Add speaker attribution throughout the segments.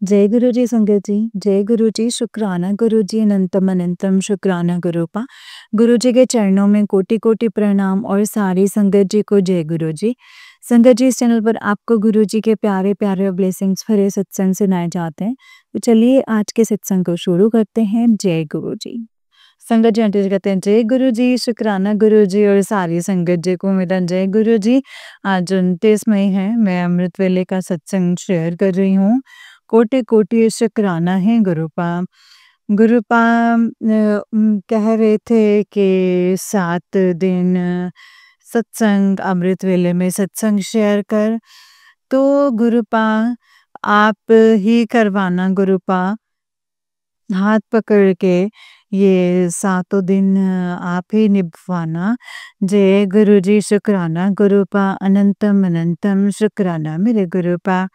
Speaker 1: जय गुरु जी संगत जी, जय गुरु जी, शुक्राना गुरु जी, अनंतम अनंतम शुक्राना गुरुपा। गुरु जी के चरणों में कोटि कोटि प्रणाम और सारी संगत जी को जय गुरु जी। संगत जी, इस चैनल पर आपको गुरु जी के प्यारे प्यारे ब्लेसिंग्स भरे सत्संग सुनाए जाते हैं। तो चलिए आज के सत्संग को शुरू करते हैं। जय गुरु जी। संगत जी आंटी जी कहते हैं जय गुरु जी, शुक्राना गुरु जी और सारी संगत जी को मेरा जय गुरु जी। आज 29 मई है, मैं अमृत वेले का सत्संग शेयर कर रही हूँ। कोटि कोटि शुक्राना है गुरुपा। गुरुपा कह रहे थे कि 7 दिन सत्संग अमृत वेले में सत्संग शेयर कर, तो गुरुपा आप ही करवाना गुरुपा, हाथ पकड़ के ये 7 दिन आप ही निभवाना। जय गुरु जी, शुक्राना गुरुपा, अनंतम अनंतम शुक्राना मेरे गुरुपा।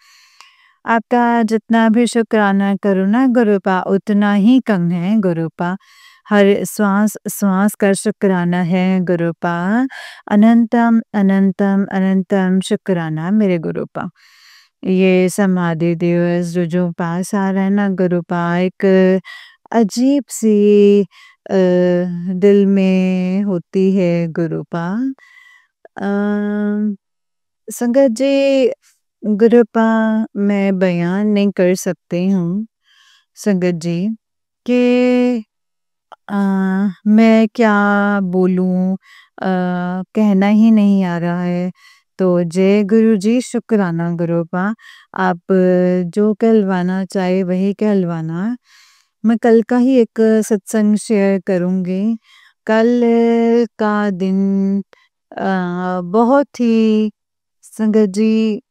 Speaker 1: आपका जितना भी शुक्राना करूँ ना गुरुपा, उतना ही कम है गुरुपा। हर श्वास श्वास का शुक्राना है गुरुपा। अनंतम अनंतम अनंतम शुक्राना मेरे गुरुपा। ये समाधि दिवस जो पास आ रहा है ना गुरुपा, एक अजीब सी दिल में होती है गुरुपा। संगत जी, गुरुपा मैं बयान नहीं कर सकती हूँ संगत जी कि मैं क्या बोलूँ, कहना ही नहीं आ रहा है। तो जय गुरु जी, शुक्राना गुरुपा। आप जो कहलवाना चाहे वही कहलवाना। मैं कल का ही एक सत्संग शेयर करूँगी। कल का दिन बहुत ही संगत जी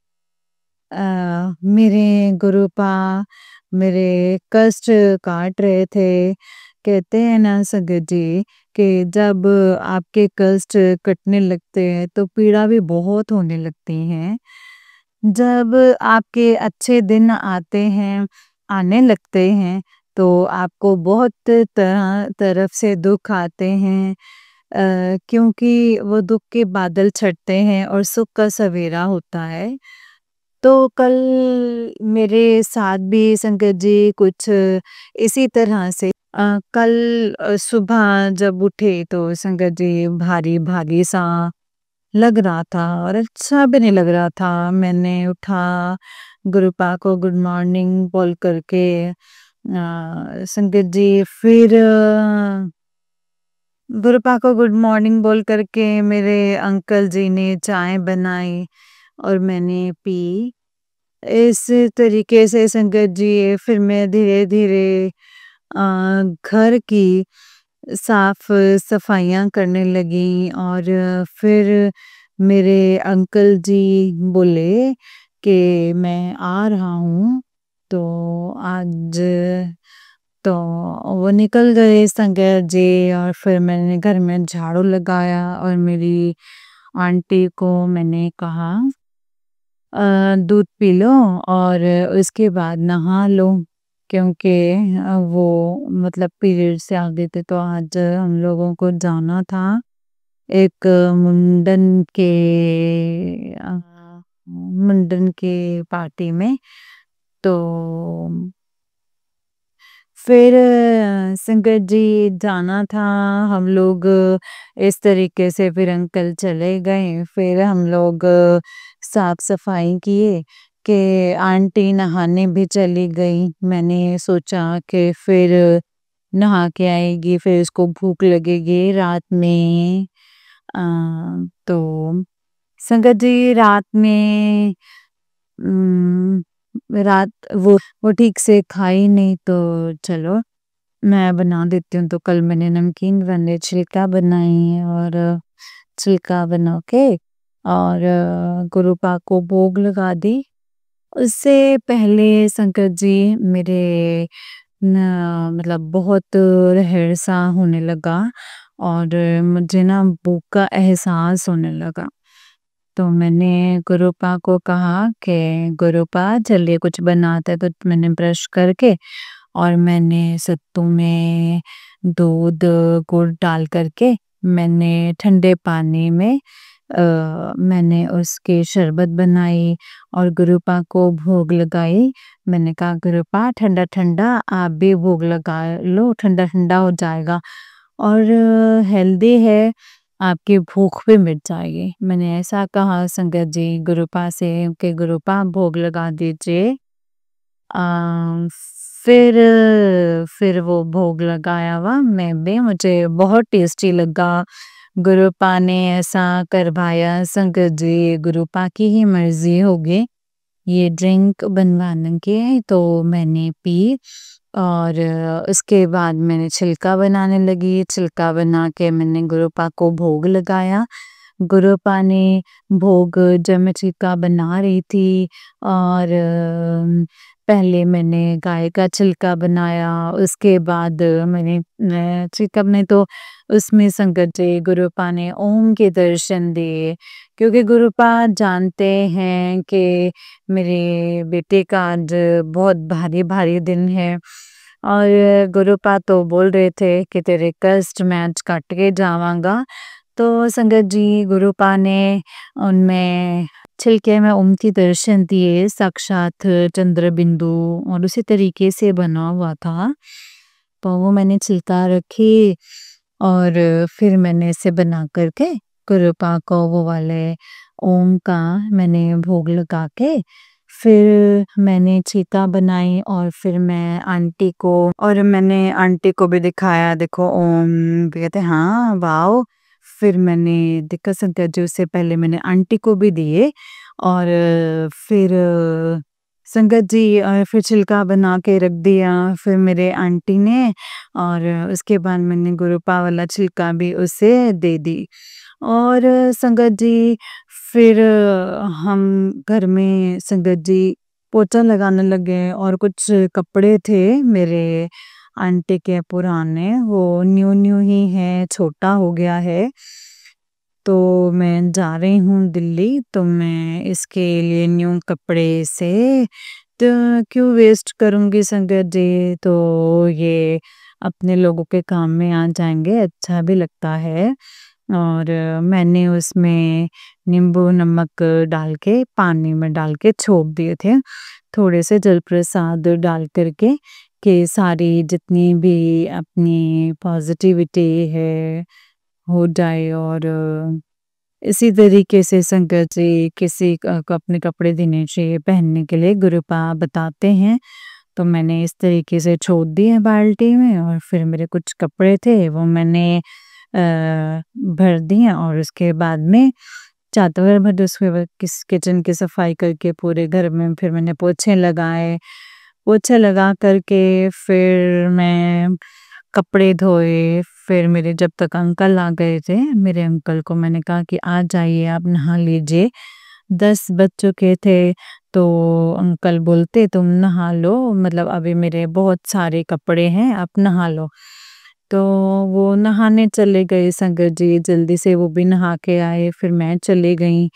Speaker 1: मेरे गुरुपा मेरे कष्ट काट रहे थे। कहते हैं ना संगत जी कि जब आपके कष्ट कटने लगते हैं तो पीड़ा भी बहुत होने लगती हैं। जब आपके अच्छे दिन आते हैं, आने लगते हैं, तो आपको बहुत तरह तरफ से दुख आते हैं, क्योंकि वो दुख के बादल छटते हैं और सुख का सवेरा होता है। तो कल मेरे साथ भी संगत जी कुछ इसी तरह से कल सुबह जब उठे तो संगत जी भारी भारी सा लग रहा था और अच्छा भी नहीं लग रहा था। मैंने उठा, गुरुपा को गुड मॉर्निंग बोल करके संगत जी फिर गुरुपा को गुड मॉर्निंग बोल करके मेरे अंकल जी ने चाय बनाई और मैंने पी। इस तरीके से संगत जी फिर मैं धीरे-धीरे घर की साफ सफाइयाँ करने लगी और फिर मेरे अंकल जी बोले कि मैं आ रहा हूँ, तो आज तो वो निकल गए संगत जी और फिर मैंने घर में झाड़ू लगाया और मेरी आंटी को मैंने कहा दूध पी लो और उसके बाद नहा लो, क्योंकि वो मतलब पीरियड से आ गए थे तो आज हम लोगों को जाना था एक मुंडन के पार्टी में। तो फिर संगत जी जाना था, हम लोग इस तरीके से फिर अंकल चले गए। फिर हम लोग साफ सफाई किए कि आंटी नहाने भी चली गई। मैंने सोचा कि फिर नहा के आएगी, फिर उसको भूख लगेगी रात में। तो संगत जी रात में रात वो ठीक से खाई नहीं, तो चलो मैं बना देती हूँ। तो कल मैंने नमकीन वाले छिलका बनाई और छिलका बना के और गुरुपा को भोग लगा दी। उससे पहले संकट जी मेरे मतलब बहुत रहड़-सा होने लगा और मुझे ना भूख का एहसास होने लगा। तो मैंने गुरुपा को कहा कि गुरुपा चलिए कुछ बनाते हैं। तो मैंने ब्रश करके और मैंने सत्तू में दूध गुड़ डाल करके मैंने ठंडे पानी में मैंने उसकी शरबत बनाई और गुरुपा को भोग लगाई। मैंने कहा गुरुपा ठंडा-ठंडा आप भी भोग लगा लो, ठंडा-ठंडा हो जाएगा और हेल्दी है, आपकी भूख भी मिट जाएगी। मैंने ऐसा कहा संगत जी गुरुपा से कि गुरुपा भोग लगा दीजिए। अ, फिर वो भोग लगाया हुआ मैं भी मुझे बहुत टेस्टी लगा। गुरुपा ने ऐसा करवाया संगत जी गुरुपा की ही मर्ज़ी होगी। ये ड्रिंक बनवाने की तो मैंने पी और उसके बाद मैंने छिलका बनाने लगी। छिलका बना के मैंने गुरुपा को भोग लगाया। गुरुपा ने भोग जब मैं छिलका बना रही थी और पहले मैंने गाय का छिलका बनाया, उसके बाद मैंने छिलका बनाई तो उसमें संगत जी गुरुपा ने ओम के दर्शन दिए। क्योंकि गुरुपा जानते हैं कि मेरे बेटे का आज बहुत भारी-भारी दिन है और गुरुपा तो बोल रहे थे कि तेरे कष्ट मैं आज काट के जावांगा। तो संगत जी गुरुपा ने उनमें छिलके में ओम के दर्शन दिए, साक्षात चंद्र बिंदु और उसी तरीके से बना हुआ था। तो वो मैंने छिलका रखी और फिर मैंने इसे बना कर के गुरुपा को वो वाले ओम का मैंने भोग लगा के फिर मैंने छिलका बनाई और फिर मैं आंटी को और मैंने आंटी को भी दिखाया देखो ओम भी कहते हाँ वाओ। फिर मैंने देखा संगत जी उससे पहले मैंने आंटी को भी दिए और फिर संगत जी फिर छिलका बना के रख दिया फिर मेरे आंटी ने और उसके बाद मैंने गुरुपा वाला छिलका भी उसे दे दी। और संगत जी फिर हम घर में संगत जी पोछा लगाने लगे और कुछ कपड़े थे मेरे आंटी के पुराने वो न्यू-न्यू ही है, छोटा हो गया है। तो मैं जा रही हूँ दिल्ली तो मैं इसके लिए न्यू कपड़े से तो क्यों वेस्ट करूँगी संगत जी तो ये अपने लोगों के काम में आ जाएँगे, अच्छा भी लगता है। और मैंने उसमें नींबू नमक डाल के पानी में डाल के छोड़ दिए थे। थोड़े से जल प्रसाद डाल कर के कि सारी जितनी भी अपनी पॉज़िटिविटी है हो जाए और इसी तरीके से संगत जी किसी को अपने कपड़े देने चाहिए पहनने के लिए गुरुपा बताते हैं। तो मैंने इस तरीके से छोड़ दिए बाल्टी में और फिर मेरे कुछ कपड़े थे वो मैंने भर दिए और उसके बाद में चादर भर उसके बाद किचन की सफाई करके पूरे घर में फिर मैंने पोछे लगाए। पोछे लगा कर के फिर मैं कपड़े धोए, फिर मेरे जब तक अंकल आ गए थे, मेरे अंकल को मैंने कहा कि आ जाइए आप नहा लीजिए। 10 बज चुके थे, तो अंकल बोलते तुम नहा लो मतलब अभी मेरे बहुत सारे कपड़े हैं आप नहा लो। तो वो नहाने चले गए संगत जी, जल्दी से वो भी नहा के आए, फिर मैं चली गई।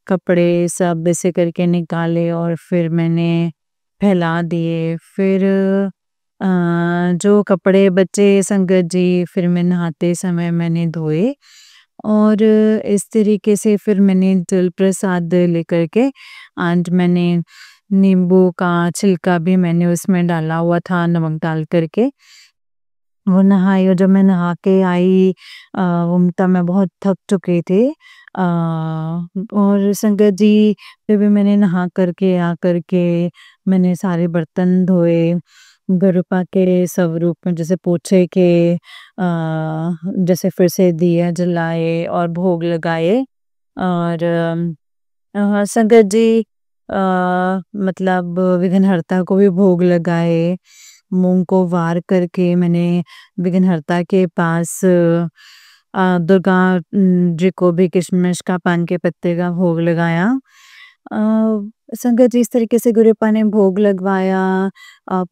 Speaker 1: कपड़े सब ऐसे करके निकाले और फिर मैंने फैला दिए। फिर अ, जो कपड़े बचे संगत जी फिर मैं नहाते समय मैंने धोए और इस तरीके से फिर मैंने जल प्रसाद लेकर के आज मैंने नींबू का छिलका भी मैंने उसमें डाला हुआ था नमक डाल कर के। वो नहाई और जब मैं नहा के आई तब मैं बहुत थक चुकी थी। और संगत जी फिर भी मैंने नहा कर के आकर के मैंने सारे बर्तन धोए, गुरुपा के स्वरूप में जैसे पोछे के जैसे फिर से दिया जलाए और भोग लगाए और संगत जी मतलब विघ्नहर्ता को भी भोग लगाए। मूँग को वार करके मैंने विघ्नहर्ता के पास दुर्गा जी को भी किशमिश का, पान के पत्ते का भोग लगाया। अ, संगत जी इस तरीके से गुरुपा ने भोग लगवाया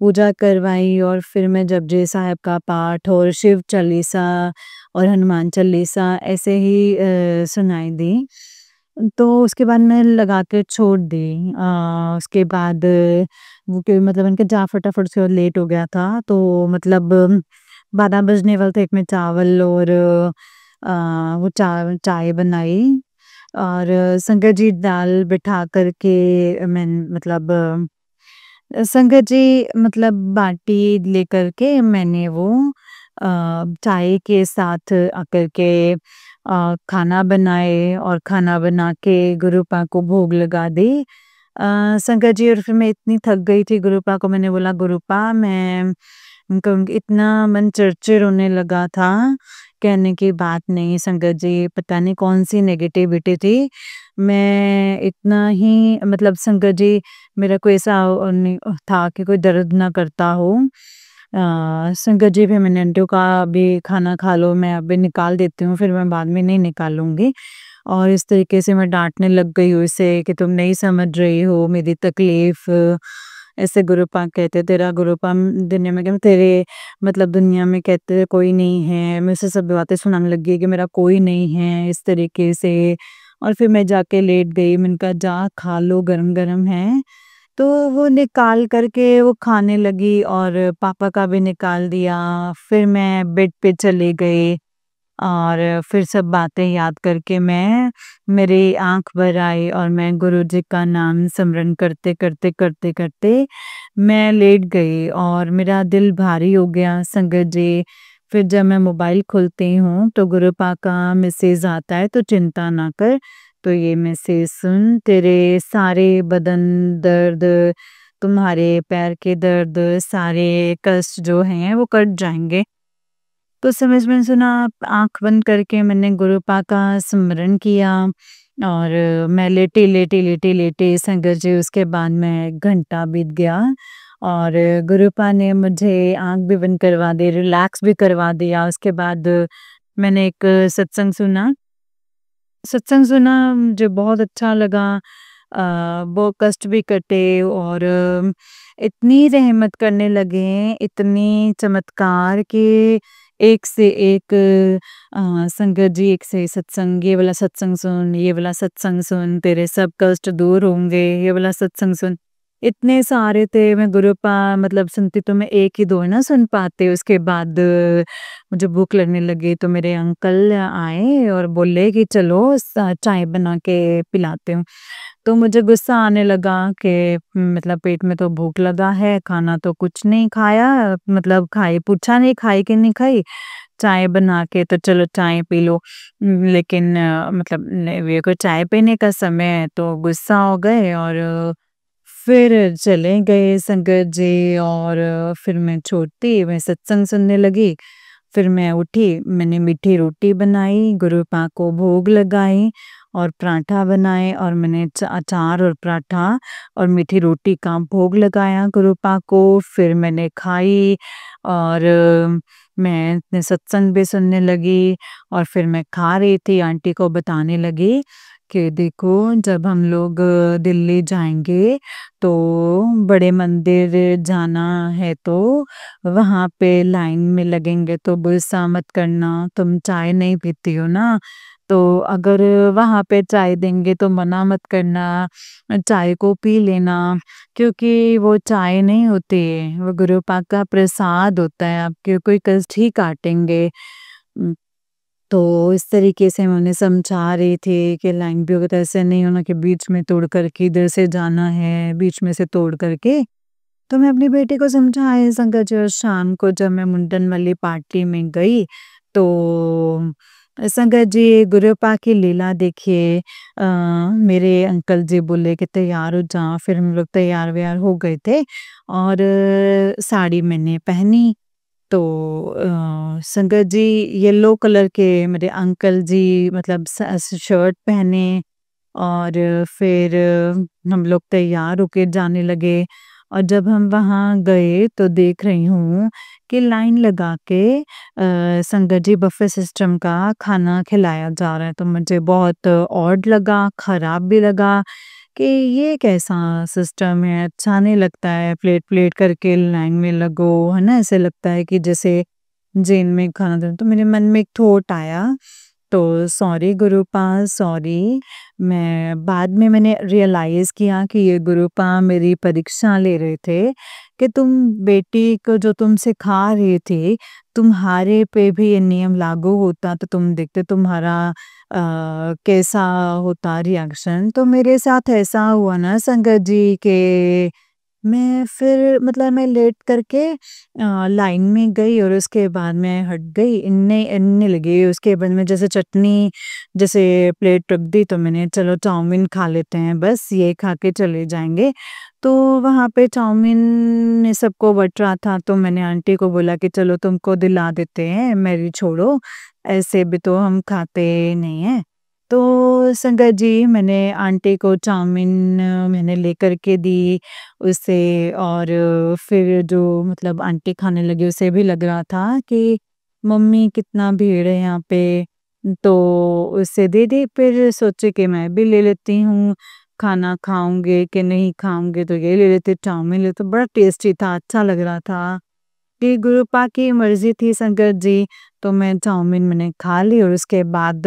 Speaker 1: पूजा करवाई और फिर मैं जपजी साहिब का पाठ और शिव चालीसा और हनुमान चालीसा ऐसे ही सुनाई दी। तो उसके बाद मैं लगा के छोड़ दी। उसके बाद वो कि मतलब उनके जा फटाफट से लेट हो गया था तो मतलब 12 बजने वाले थे, एक में चावल और वो चाय बनाई और संगत जी दाल बिठा कर के मतलब संगत जी मतलब बाटी लेकर के मैंने वो चाय के साथ आकर के खाना बनाए और खाना बना के गुरुपा को भोग लगा दी। संगत जी और फिर मैं इतनी थक गई थी गुरुपा को मैंने बोला गुरुपा मैं इतना मन चिड़चिड़ होने लगा था कहने की बात नहीं संगत जी पता नहीं कौन सी नेगेटिविटी थी मैं इतना ही मतलब संगत जी मेरा कोई ऐसा नहीं था कि कोई दर्द ना करता हो संगत जी फिर मैंने आंटियों का अभी खाना खा लो मैं अभी निकाल देती हूँ फिर मैं बाद में नहीं निकालूंगी और इस तरीके से मैं डांटने लग गई हूँ इसे कि तुम नहीं समझ रही हो मेरी तकलीफ ऐसे गुरुपा कहते तेरा गुरुपा दुनिया में क्या तेरे मतलब दुनिया में कहते कोई नहीं है मैं उसे सब बातें सुनाने लगी कि मेरा कोई नहीं है इस तरीके से और फिर मैं जाके लेट गई मैंने कहा जा खा लो गरम गरम है तो वो निकाल करके वो खाने लगी और पापा का भी निकाल दिया फिर मैं बेड पे चली गई और फिर सब बातें याद करके मैं मेरी आँख भर आई और मैं गुरुजी का नाम सिमरन करते मैं लेट गई और मेरा दिल भारी हो गया संगत जी। फिर जब मैं मोबाइल खोलती हूँ तो गुरुपा का मैसेज आता है तो चिंता ना कर तो ये मैसेज सुन तेरे सारे बदन दर्द तुम्हारे पैर के दर्द सारे कष्ट जो हैं वो कट जाएंगे। तो समझ में सुना आँख बंद करके मैंने गुरुपा का स्मरण किया और मैं लेटे संगत जी उसके बाद में घंटा बीत गया और गुरुपा ने मुझे आँख भी बंद करवा दी रिलैक्स भी करवा दिया उसके बाद मैंने एक सत्संग सुना मुझे बहुत अच्छा लगा वो कष्ट भी कटे और इतनी रहमत करने लगे इतनी चमत्कार के एक से एक संगत जी एक से सत्संग ये वाला सत्संग सुन ये वाला सत्संग सुन तेरे सब कष्ट दूर होंगे ये वाला सत्संग सुन इतने सारे थे मैं गुरुपा मतलब सुनती तो मैं एक ही दो ना सुन पाते उसके बाद मुझे भूख लगने लगी तो मेरे अंकल आए और बोले कि चलो चाय बना के पिलाते हूँ तो मुझे गुस्सा आने लगा कि मतलब पेट में तो भूख लगा है खाना तो कुछ नहीं खाया मतलब खाई पूछा नहीं खाई कि नहीं खाई चाय बना के तो चलो चाय पी लो लेकिन मतलब मेरे को चाय पीने का समय है तो गुस्सा हो गए और फिर चले गए संगत जी और फिर मैं छोटी मैं सत्संग सुनने लगी फिर मैं उठी मैंने मीठी रोटी बनाई गुरुपा को भोग लगाई और पराठा बनाए और मैंने अचार और पराठा और मीठी रोटी का भोग लगाया गुरुपा को फिर मैंने खाई और मैं सत्संग भी सुनने लगी और फिर मैं खा रही थी आंटी को बताने लगी कि देखो जब हम लोग दिल्ली जाएंगे तो बड़े मंदिर जाना है तो वहाँ पे लाइन में लगेंगे तो गुस्सा मत करना तुम चाय नहीं पीती हो ना तो अगर वहाँ पे चाय देंगे तो मना मत करना चाय को पी लेना क्योंकि वो चाय नहीं होती है वो गुरु पाक का प्रसाद होता है आपके कोई कष्ट ही काटेंगे तो इस तरीके से मैं उन्हें समझा रही थी कि लाइन भी अगर ऐसे नहीं होना कि बीच में तोड़ करके इधर से जाना है बीच में से तोड़ करके तो मैं अपनी बेटी को समझाया संगत जी और शाम को जब मैं मुंडन वाली पार्टी में गई तो संगत जी गुरुपा की लीला देखिए मेरे अंकल जी बोले कि तैयार हो जा फिर हम लोग तैयार व्यार हो गए थे और साड़ी मैंने पहनी तो संगत जी येलो कलर के मेरे अंकल जी मतलब शर्ट पहने और फिर हम लोग तैयार होके जाने लगे और जब हम वहाँ गए तो देख रही हूँ कि लाइन लगा के संगत जी बफे सिस्टम का खाना खिलाया जा रहा है तो मुझे बहुत ऑड लगा खराब भी लगा कि ये कैसा सिस्टम है अच्छा नहीं लगता है प्लेट प्लेट करके लाइन में लगो है ना ऐसे लगता है कि जैसे जेल में खाना दे तो मेरे मन में एक थॉट आया तो सॉरी गुरुपा सॉरी मैं बाद में मैंने रियलाइज किया कि ये गुरुपा मेरी परीक्षा ले रहे थे कि तुम बेटी को जो तुम सिखा रहे थे तुम्हारे पे भी ये नियम लागू होता तो तुम देखते तुम्हारा कैसा होता रिएक्शन। तो मेरे साथ ऐसा हुआ ना संगत जी के मैं फिर मतलब मैं लेट करके लाइन में गई और उसके बाद मैं हट गई, इन्ने इन्ने लगी। उसके बाद में जैसे चटनी जैसे प्लेट रख दी तो मैंने चलो चाउमीन खा लेते हैं, बस ये खा के चले जाएँगे। तो वहाँ पे चाउमीन ने सबको बँट रहा था तो मैंने आंटी को बोला कि चलो तुमको दिला देते हैं, मेरी छोड़ो, ऐसे भी तो हम खाते नहीं हैं। तो संगत जी मैंने आंटी को चाउमीन मैंने लेकर के दी उसे और फिर जो मतलब आंटी खाने लगी उसे भी लग रहा था कि मम्मी कितना भीड़ है यहाँ पे, तो उसे दे दी। फिर सोचे कि मैं भी ले लेती हूँ, खाना खाऊँगी कि नहीं खाऊँगी तो ये ले लेती चाउमीन ले तो बड़ा टेस्टी था, अच्छा लग रहा था। कि गुरुपा की मर्ज़ी थी संगत जी, तो मैं चाउमीन मैंने खा ली और उसके बाद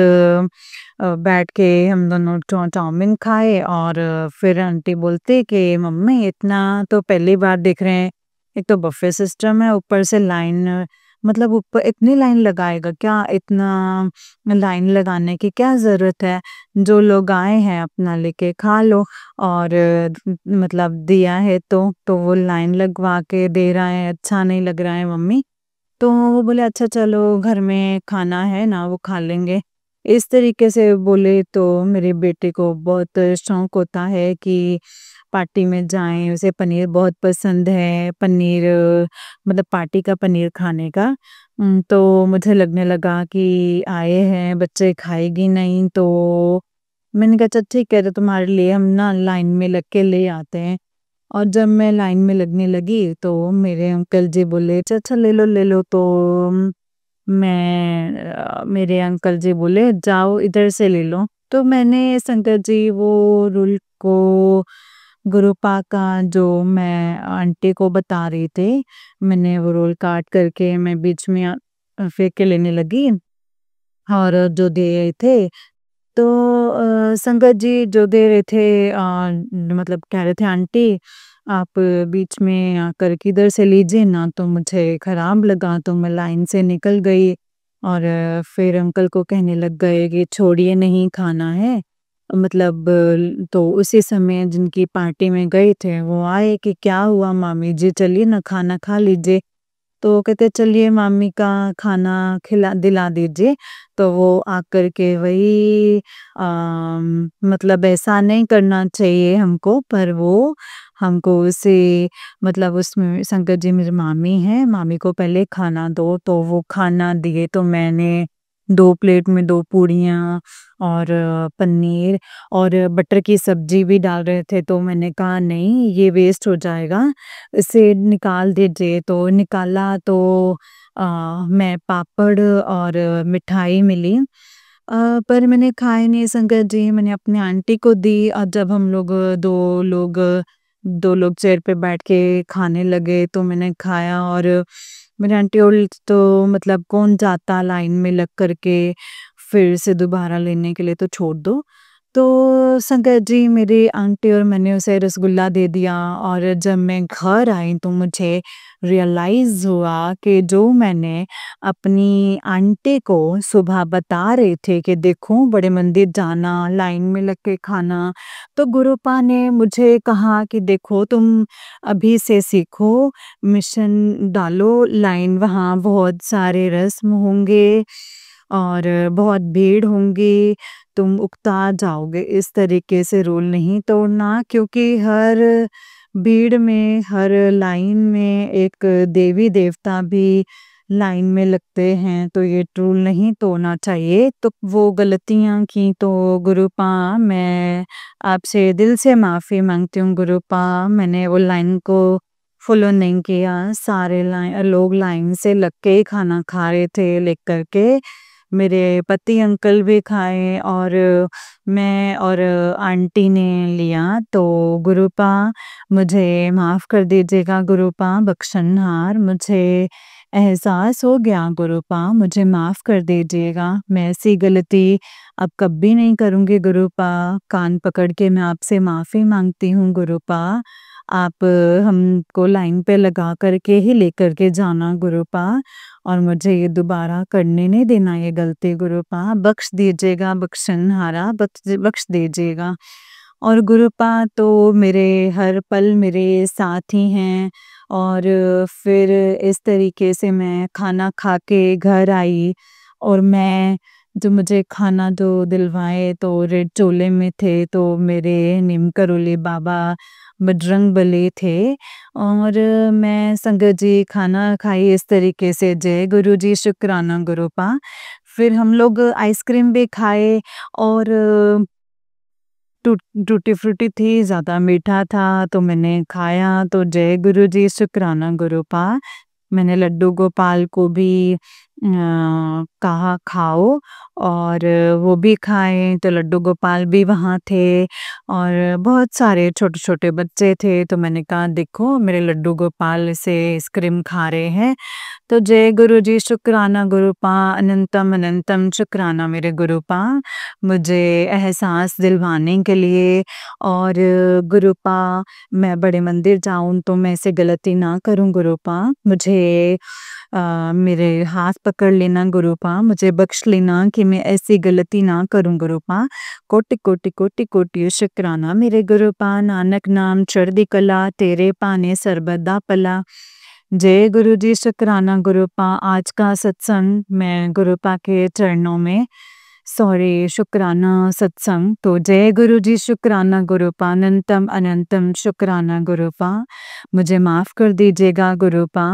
Speaker 1: बैठ के हम दोनों चाउमीन खाए और फिर आंटी बोलती कि मम्मी इतना तो पहली बार देख रहे हैं, एक तो बफे सिस्टम है ऊपर से लाइन मतलब ऊपर इतनी लाइन लगाएगा क्या? इतना लाइन लगाने की क्या ज़रूरत है? जो लोग आए हैं अपना लेके खा लो और मतलब दिया है तो वो लाइन लगवा के दे रहा है, अच्छा नहीं लग रहा है मम्मी। तो वो बोले अच्छा चलो घर में खाना है ना वो खा लेंगे। इस तरीके से बोले तो मेरे बेटे को बहुत शौक होता है कि पार्टी में जाएँ, उसे पनीर बहुत पसंद है, पनीर मतलब पार्टी का पनीर खाने का। तो मुझे लगने लगा कि आए हैं बच्चे खाएगी नहीं तो मैंने कहा अच्छा ठीक है तो तुम्हारे लिए हम ना लाइन में लग के ले आते हैं। और जब मैं लाइन में लगने लगी तो मेरे अंकल जी बोले अच्छा अच्छा ले लो तो मेरे अंकल जी बोले जाओ इधर से ले लो। तो मैंने संगत जी वो रूल को गुरुपा का जो मैं आंटी को बता रही थी, मैंने वो रोल काट करके मैं बीच में फेंक के लेने लगी और जो दे रहे थे तो संगत जी जो दे रहे थे मतलब कह रहे थे आंटी आप बीच में आकर किधर से लीजिए ना, तो मुझे खराब लगा तो मैं लाइन से निकल गई और फिर अंकल को कहने लग गए कि छोड़िए नहीं खाना है। मतलब तो उसी समय जिनकी पार्टी में गए थे वो आए कि क्या हुआ मामी जी चलिए ना खाना खा लीजिए। तो कहते चलिए मामी का खाना खिला दिला दीजिए। तो वो आकर के वही मतलब ऐसा नहीं करना चाहिए हमको पर वो हमको उसे मतलब उसमें शंकर जी मेरी मामी हैं, मामी को पहले खाना दो तो वो खाना दिए तो मैंने 2 प्लेट में 2 पूड़ियाँ और पनीर और बटर की सब्ज़ी भी डाल रहे थे तो मैंने कहा नहीं ये वेस्ट हो जाएगा, इसे निकाल दीजिए। तो निकाला तो अ, मैं पापड़ और मिठाई मिली। पर मैंने खाए नहीं संगत जी, मैंने अपनी आंटी को दी और जब हम लोग 2 लोग चेयर पे बैठ के खाने लगे तो मैंने खाया और मेरी आंटी बोली तो मतलब कौन जाता लाइन में लग कर के फिर से दोबारा लेने के लिए तो छोड़ दो। तो संगत जी मेरी आंटी और मैंने उसे रसगुल्ला दे दिया और जब मैं घर आई तो मुझे रियलाइज़ हुआ कि जो मैंने अपनी आंटी को सुबह बता रहे थे कि देखो बड़े मंदिर जाना, लाइन में लग के खाना, तो गुरुपा ने मुझे कहा कि देखो तुम अभी से सीखो, मिशन डालो, लाइन वहाँ बहुत सारे रस्म होंगे और बहुत भीड़ होंगी, तुम उकता जाओगे, इस तरीके से रूल नहीं तोड़ना क्योंकि हर भीड़ में, हर लाइन में एक देवी-देवता भी लाइन में लगते हैं, तो ये रूल नहीं तोड़ना चाहिए। तो वो गलतियाँ की तो गुरुपा मैं आपसे दिल से माफ़ी माँगती हूँ गुरुपा, मैंने वो लाइन को फ़ॉलो नहीं किया, सारे लोग लाइन से लग के ही खाना खा रहे थे लेग कर के। मेरे पति अंकल भी खाए और मैं और आंटी ने लिया तो गुरुपा मुझे माफ़ कर दीजिएगा गुरुपा बख्शनहार मुझे एहसास हो गया गुरुपा मुझे माफ़ कर दीजिएगा। मैं ऐसी गलती अब कभी नहीं करूँगी गुरुपा। कान पकड़ के मैं आपसे माफ़ी माँगती हूँ गुरुपा। आप हमको लाइन पे लगा करके ही लेकर के जाना गुरुपा, और मुझे ये दोबारा करने नहीं देना ये गलती गुरुपा, बख्श दीजिएगा बख्शनहारा, बख्श बख्श दीजिएगा। और गुरुपा तो मेरे हर पल मेरे साथ ही हैं, और फिर इस तरीके से मैं खाना खा के घर आई, और मैं जो मुझे खाना जो दिलवाए तो रेड चोले में थे, तो मेरे नीम करोली बाबा बजरंगबली थे, और मैं संगत जी खाना खाई इस तरीके से, जय गुरु जी, शुक्राना गुरुपा। फिर हम लोग आइसक्रीम भी खाए, और टूटी फ्रूटी थी, ज़्यादा मीठा था तो मैंने खाया, तो जय गुरु जी, शुक्राना गुरुपा। मैंने लड्डू गोपाल को भी कहा खाओ, और वो भी खाए, तो लड्डू गोपाल भी वहाँ थे, और बहुत सारे छोटे-छोटे बच्चे थे, तो मैंने कहा देखो मेरे लड्डू गोपाल ऐसे आइसक्रीम खा रहे हैं। तो जय गुरु जी, शुक्राना गुरुपा, अनंतम अनंतम शुक्राना मेरे गुरुपा, मुझे एहसास दिलवाने के लिए। और गुरुपा, मैं बड़े मंदिर जाऊं तो मैं ऐसे गलती ना करूं गुरुपा, मुझे मेरे हाथ पकड़ लेना गुरुपा, मुझे बख्श लेना कि मैं ऐसी गलती ना करूं गुरुपा। कोटि कोटि कोटि कोटि शुक्राना मेरे गुरुपा, नानक नाम चढ़दी कला, तेरे पाने सर्बदा पला। जय गुरु जी, शुक्राना गुरुपा। आज का सत्संग मैं गुरुपा के चरणों में, सॉरी, शुक्राना सत्संग, तो जय गुरु जी, शुक्राना गुरुपा, अनंतम अनंतम शुक्राना गुरुपा। मुझे माफ़ कर दीजिएगा गुरुपा,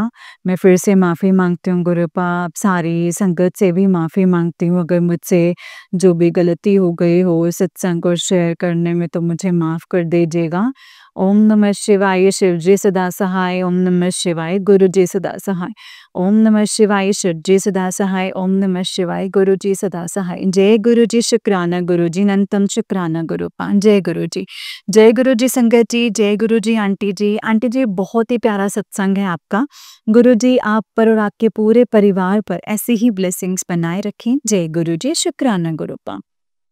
Speaker 1: मैं फिर से माफ़ी मांगती हूँ गुरुपा, आप सारी संगत से भी माफ़ी मांगती हूँ, अगर मुझसे जो भी गलती हो गई हो सत्संग को शेयर करने में, तो मुझे माफ़ कर दीजिएगा। ओम नमः शिवाय, शिव जी सदा सहाय, ओम नमः शिवाय, गुरु जी सदा सहाय, ओम नमः शिवाय, शिव जी सदा सहाय, ओम नमः शिवाय, गुरु जी सदा सहाय। जय गुरु जी, शुक्राना गुरु जी, अनंतम शुक्राना गुरुपा। जय गुरु जी, जय गुरु जी संगत जी, जय गुरु जी आंटी जी। आंटी जी, बहुत ही प्यारा सत्संग है आपका। गुरु जी आप पर और आपके पूरे परिवार पर ऐसी ही ब्लेसिंग्स बनाए रखें। जय गुरु जी, शुक्राना गुरुपा।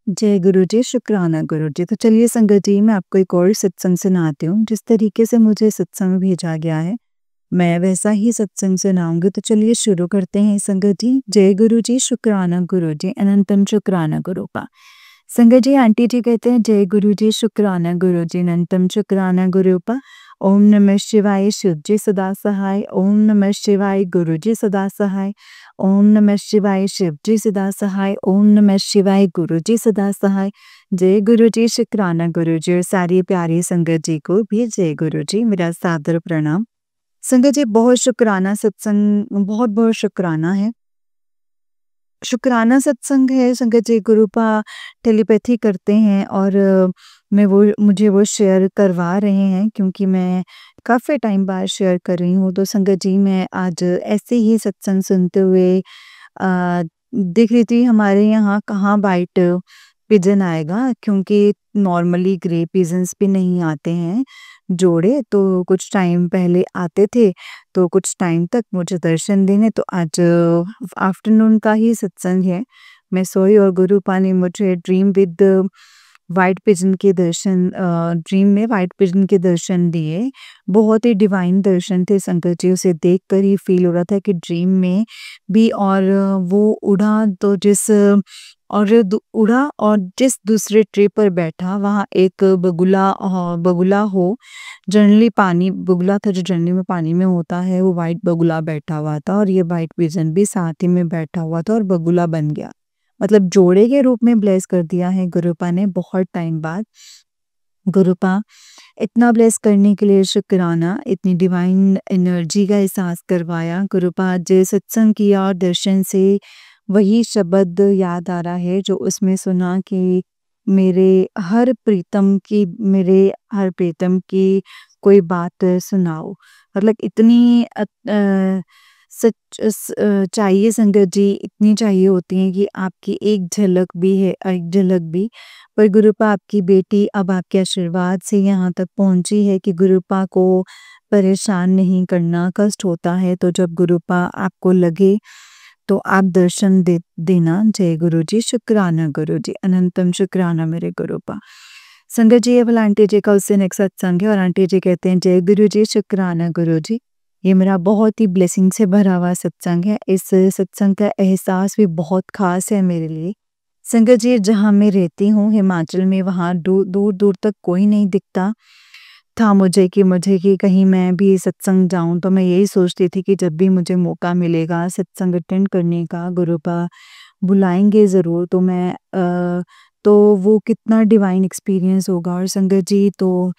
Speaker 1: जय गुरु जी, शुक्राना गुरु जी। तो चलिए संगत जी, मैं आपको एक और सत्संग सुनाती हूँ। जिस तरीके से मुझे सत्संग भेजा गया है, मैं वैसा ही सत्संग सुनाऊंगी। तो चलिए शुरू करते हैं संगत जी। जय गुरु जी, शुक्राना गुरु जी, अनंतम शुक्राना गुरुपा। संगत जी, आंटी जी कहते हैं जय गुरु जी, शुक्राना गुरु जी, अनंतम शुक्राना गुरुपा। ओम नमः शिवाय, शिव जी सदा सहाय, ओम नमः शिवाय, गुरु जी सदा सहाय, ओम नमः शिवाय, शिव जी सदा सहाय, ओम नमः शिवाय, गुरु जी सदा सहाय। जय गुरु जी, शुक्राना गुरु जी, और सारी प्यारी संगत जी को भी जय गुरु जी, मेरा सादर प्रणाम। संगत जी, बहुत शुक्राना सत्संग, बहुत बहुत शुक्राना है, शुक्राना सत्संग है संगत जी। गुरुपा टेलीपैथी करते हैं, और मुझे वो शेयर करवा रहे हैं, क्योंकि मैं काफ़ी टाइम बाद शेयर कर रही हूँ। तो संगत जी, मैं आज ऐसे ही सत्संग सुनते हुए देख रही थी हमारे यहाँ कहाँ वाइट पिजन आएगा, क्योंकि नॉर्मली ग्रे पिजन्स भी नहीं आते हैं जोड़े, तो कुछ टाइम पहले आते थे, तो कुछ टाइम तक मुझे दर्शन देने। तो आज आफ्टरनून का ही सत्संग है, मैं सोई और गुरुपा ने मुझे ड्रीम विद वाइट पिजन के दर्शन, ड्रीम में वाइट पिजन के दर्शन दिए। बहुत ही डिवाइन दर्शन थे संगत जी, उसे देख कर ही फील हो रहा था कि ड्रीम में भी, और वो उड़ा तो उड़ा, और जिस दूसरे ट्री पर बैठा वहाँ एक बगुला हो, जनरली पानी बगुला था जो जनरली में पानी में होता है, वो वाइट बगुला बैठा हुआ था, और ये वाइट पिजन भी साथ ही में बैठा हुआ था, और बगुला बन गया, मतलब जोड़े के रूप में ब्लेस कर दिया है गुरुपा ने बहुत टाइम बाद। गुरुपा, इतना ब्लेस करने के लिए शुक्राना, इतनी डिवाइन एनर्जी का एहसास करवाया गुरुपा। आज सत्संग किया और दर्शन से वही शब्द याद आ रहा है जो उसमें सुना कि मेरे हर प्रीतम की कोई बात सुनाओ। मतलब इतनी चाहिए संगत जी, इतनी चाहिए होती है कि आपकी एक झलक भी है, एक झलक भी। पर गुरुपा, आपकी बेटी अब आपके आशीर्वाद से यहाँ तक पहुँची है कि गुरुपा को परेशान नहीं करना, कष्ट होता है तो जब गुरुपा आपको लगे तो आप दर्शन देना। जय गुरु जी, शुक्राना गुरु जी, अनंतम शुक्राना मेरे गुरुपा। संगत जी, ये वाला आंटी जी का उस दिन एक सत्संग है और आंटी जी कहते हैं, जय गुरु जी, शुक्राना गुरु जी। ये मेरा बहुत ही ब्लेसिंग से भरा हुआ सत्संग है। इस सत्संग का एहसास भी बहुत ख़ास है मेरे लिए। संगत जी, जहाँ मैं रहती हूँ हिमाचल में, वहाँ दूर-दूर तक कोई नहीं दिखता था मुझे कि कहीं मैं भी सत्संग जाऊँ, तो मैं यही सोचती थी कि जब भी मुझे मौका मिलेगा सत्संग अटेंड करने का, गुरुपा बुलाएँगे ज़रूर, तो वो कितना डिवाइन एक्सपीरियंस होगा। और संगत जी, तो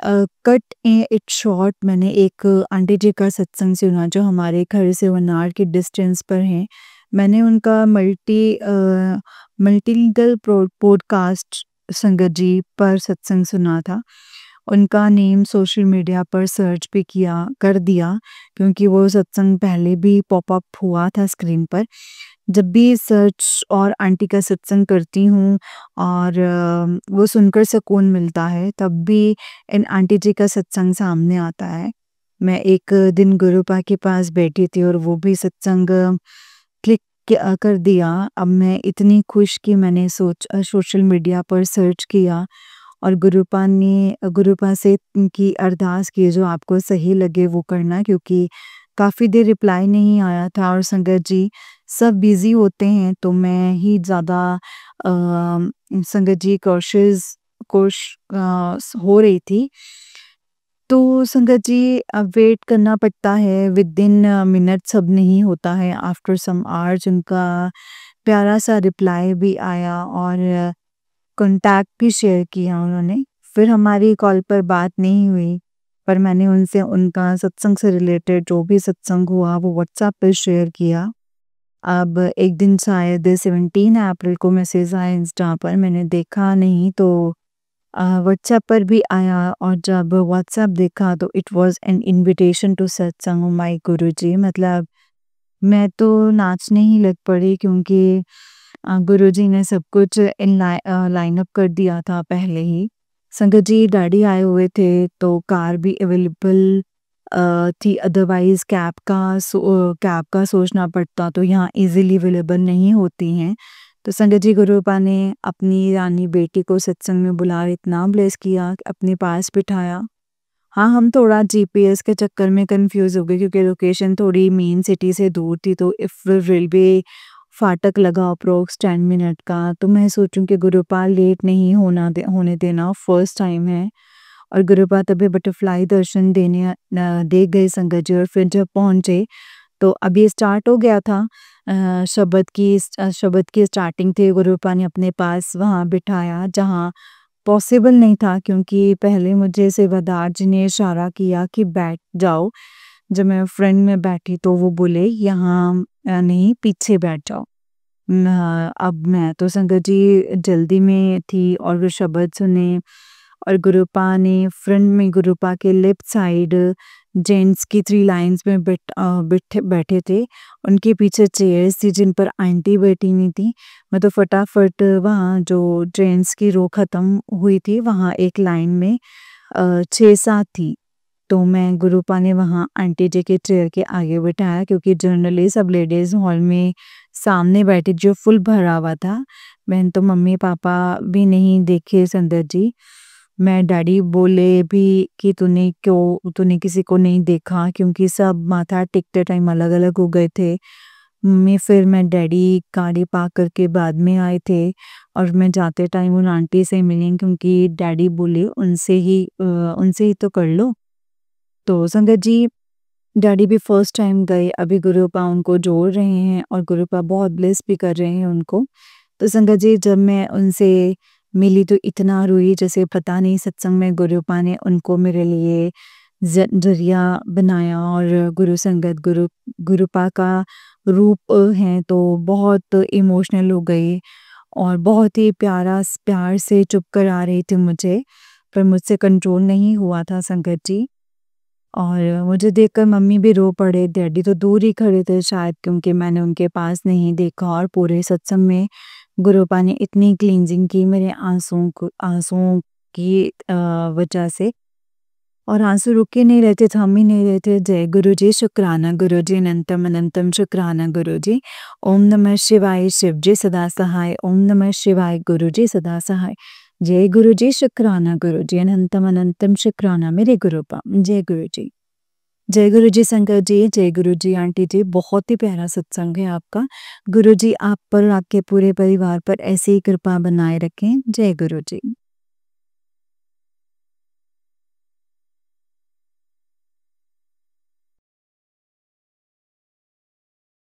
Speaker 1: कट इट शॉर्ट, मैंने एक आंटी जी का सत्संग सुना जो हमारे घर से 1 आवर के डिस्टेंस पर हैं। मैंने उनका मल्टीलिंगुअल पॉडकास्ट संगत जी पर सत्संग सुना था। उनका नेम सोशल मीडिया पर सर्च भी कर दिया, क्योंकि वो सत्संग पहले भी पॉप अप हुआ था स्क्रीन पर। जब भी सर्च और आंटी का सत्संग करती हूँ और वो सुनकर सुकून मिलता है, तब भी इन आंटी जी का सत्संग सामने आता है। मैं एक दिन गुरुपा के पास बैठी थी और वो भी सत्संग क्लिक कर दिया। अब मैं इतनी खुश कि मैंने सोशल मीडिया पर सर्च किया और गुरुपा से की अरदास की, जो आपको सही लगे वो करना, क्योंकि काफ़ी देर रिप्लाई नहीं आया था और संगत जी सब बिज़ी होते हैं, तो मैं ही ज़्यादा संगत जी हो रही थी। तो संगत जी, अब वेट करना पड़ता है, विदिन मिनट सब नहीं होता है, आफ्टर सम आवर्स उनका प्यारा सा रिप्लाई भी आया और कॉन्टैक्ट भी शेयर किया उन्होंने। फिर हमारी कॉल पर बात नहीं हुई, पर मैंने उनसे उनका सत्संग से रिलेटेड जो भी सत्संग हुआ वो व्हाट्सएप पे शेयर किया। अब एक दिन शायद 17 अप्रैल को मैसेज आया इंस्टा पर, मैंने देखा नहीं तो व्हाट्सएप पर भी आया, और जब व्हाट्सएप देखा तो it was an invitation to satsang. Oh my guruji! मतलब मैं तो नाचने ही लग पड़ी, क्योंकि गुरुजी ने सब कुछ लाइन अप कर दिया था पहले ही। संगत जी, डैडी आए हुए थे तो कार भी अवेलेबल थी, अदरवाइज़ कैब का सोचना पड़ता, तो यहाँ ईज़िली अवेलेबल नहीं होती हैं। तो संगत जी, गुरुपा ने अपनी रानी बेटी को सत्संग में बुला इतना ब्लेस किया, अपने पास बिठाया। हाँ, हम थोड़ा जीपीएस के चक्कर में कन्फ्यूज़ हो गए, क्योंकि लोकेशन थोड़ी मेन सिटी से दूर थी, तो इफ़ रेलवे फाटक लगा अप्रॉक्स 10 मिनट का, तो मैं सोचूँ कि गुरुपा लेट नहीं होने देना, फर्स्ट टाइम है। और गुरुपा तभी बटरफ्लाई दर्शन दे गए संगत जी, और फिर जब पहुँचे तो अभी स्टार्ट हो गया था। शबद की स्टार्टिंग थी, गुरुपा ने अपने पास वहाँ बिठाया जहाँ पॉसिबल नहीं था, क्योंकि पहले मुझे सेवादार जी ने इशारा किया कि बैठ जाओ। जब मैं फ्रंट में बैठी तो वो बोले यहाँ नहीं, पीछे बैठ जाओ। अब मैं तो संगत जी जल्दी में थी और वो शब्द सुने, और गुरुपा ने फ्रंट में, गुरुपा के लेफ्ट साइड जेंट्स की 3 लाइन्स में बैठे थे। उनके पीछे चेयर्स थी जिन पर आंटी बैठी हुई थी। मैं तो फटाफट वहाँ जो जेंट्स की रो ख़त्म हुई थी, वहाँ एक लाइन में 6-7 थी। तो मैं, गुरुपा ने वहाँ आंटी जी के चेयर के आगे बिठाया, क्योंकि जनरली सब लेडीज़ हॉल में सामने बैठी, जो फुल भरा हुआ था। मैंने तो मम्मी-पापा भी नहीं देखे संगत जी। मैं डैडी बोले भी कि तूने किसी को नहीं देखा, क्योंकि सब माथा टेकते टाइम अलग-अलग हो गए थे। मैं डैडी गाड़ी पार्क करके बाद में आए थे, और मैं जाते टाइम उन आंटी से मिली, क्योंकि डैडी बोले उनसे ही तो कर लो। तो संगत जी, डैडी भी फर्स्ट टाइम गए, अभी गुरुपा उनको जोड़ रहे हैं और गुरुपा बहुत ब्लेस भी कर रहे हैं उनको। तो संगत जी, जब मैं उनसे मिली तो इतना रोई, जैसे पता नहीं सत्संग में गुरुपा ने उनको मेरे लिए ज़रिया बनाया, और गुरुपा का रूप है, तो बहुत इमोशनल हो गई और बहुत ही प्यार से चुप करा रही थी मुझे, पर मुझसे कंट्रोल नहीं हुआ था संगत जी। और मुझे देखकर मम्मी भी रो पड़े, डैडी तो दूर ही खड़े थे शायद, क्योंकि मैंने उनके पास नहीं देखा, और पूरे सत्संग में गुरुपा ने इतनी क्लींजिंग की मेरे आँसुओं की वजह से, और आँसू रुक ही नहीं रहे थे, थम ही नहीं रहे थे। जय गुरुजी, शुक्राना गुरुजी, अनंतम अनंतम शुक्राना गुरुजी। ओम नमः शिवाय, शिवजी सदा सहाय। ओम नमः शिवाय, गुरुजी सदा सहाय। जय गुरु जी, शुक्राना गुरु जी, अनंतम अनंतम शुक्राना मेरे गुरुपा। जय गुरु जी। जय गुरु जी संगत जी, जय गुरु जी आंटी जी, बहुत ही प्यारा सत्संग है आपका। गुरु जी आप पर और आपके पूरे परिवार पर ऐसी ही कृपा बनाए रखें। जय गुरु जी।